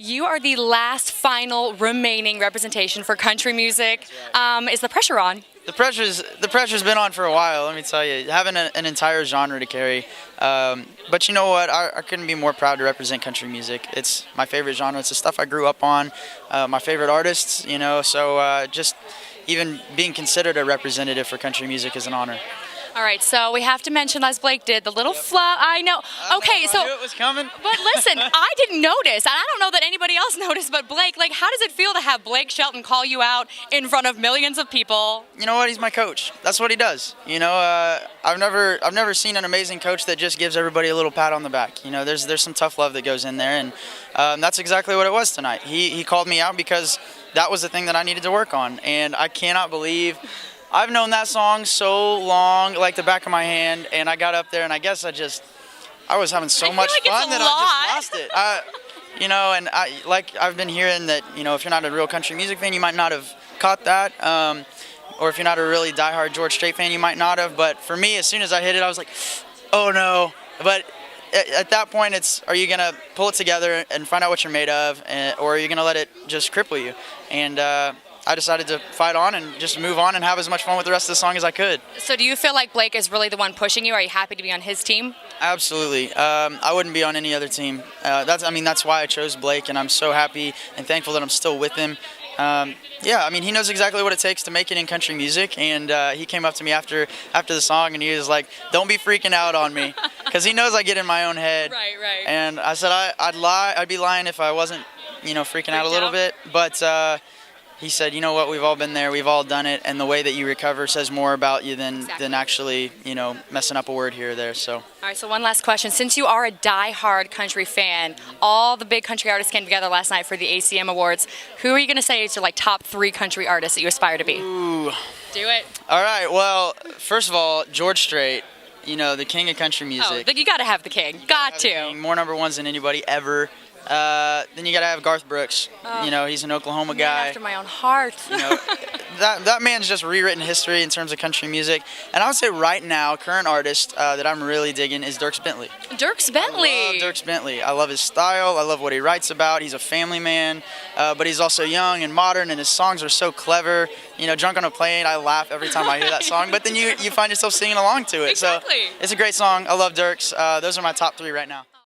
You are the last final remaining representation for country music. Is the pressure on? The pressure's been on for a while. Let me tell you, having an entire genre to carry. But you know what? I couldn't be more proud to represent country music. It's my favorite genre. It's the stuff I grew up on. My favorite artists. So just even being considered a representative for country music is an honor. All right, so we have to mention, as Blake did, the little fluff. I know. Okay, I knew it was coming. But listen, I didn't notice, and I don't know that anybody else noticed, but Blake, how does it feel to have Blake Shelton call you out in front of millions of people? You know what? He's my coach. That's what he does. I've never seen an amazing coach that just gives everybody a little pat on the back. There's some tough love that goes in there, and that's exactly what it was tonight. He called me out because that was the thing that I needed to work on, and I cannot believe. I've known that song so long, like the back of my hand, and I got up there, and I guess I was having so much fun that I just lost it. And I've been hearing that, if you're not a real country music fan, you might not have caught that, or if you're not a really diehard George Strait fan, you might not have. But for me, as soon as I hit it, I was like, oh no. But at that point, are you gonna pull it together and find out what you're made of, or are you gonna let it just cripple you? And I decided to fight on and just move on and have as much fun with the rest of the song as I could. So do you feel like Blake is really the one pushing you? Are you happy to be on his team? Absolutely. I wouldn't be on any other team. That's why I chose Blake, and I'm so happy and thankful that I'm still with him. He knows exactly what it takes to make it in country music, and he came up to me after the song, and he was like, "Don't be freaking out on me," because he knows I get in my own head. Right. And I said I'd be lying if I wasn't, freaking out a little bit, but. He said, you know what, we've all been there, we've all done it, and the way that you recover says more about you than actually, messing up a word here or there. So. All right, so one last question. Since you are a die-hard country fan, all the big country artists came together last night for the ACM Awards. Who are you going to say is your top 3 country artists that you aspire to be? Ooh. Do it. All right, well, first of all, George Strait, the king of country music. Oh, you got to have the king. Got to. More number ones than anybody ever. Then you gotta have Garth Brooks. He's an Oklahoma guy. After my own heart. That man's just rewritten history in terms of country music. And I would say right now, current artist that I'm really digging is Dierks Bentley. Dierks Bentley. I love Dierks Bentley. I love his style. I love what he writes about. He's a family man, but he's also young and modern, and his songs are so clever. Drunk on a Plane, I laugh every time I hear that song. But then you find yourself singing along to it. Exactly. So it's a great song. I love Dierks. Those are my top 3 right now.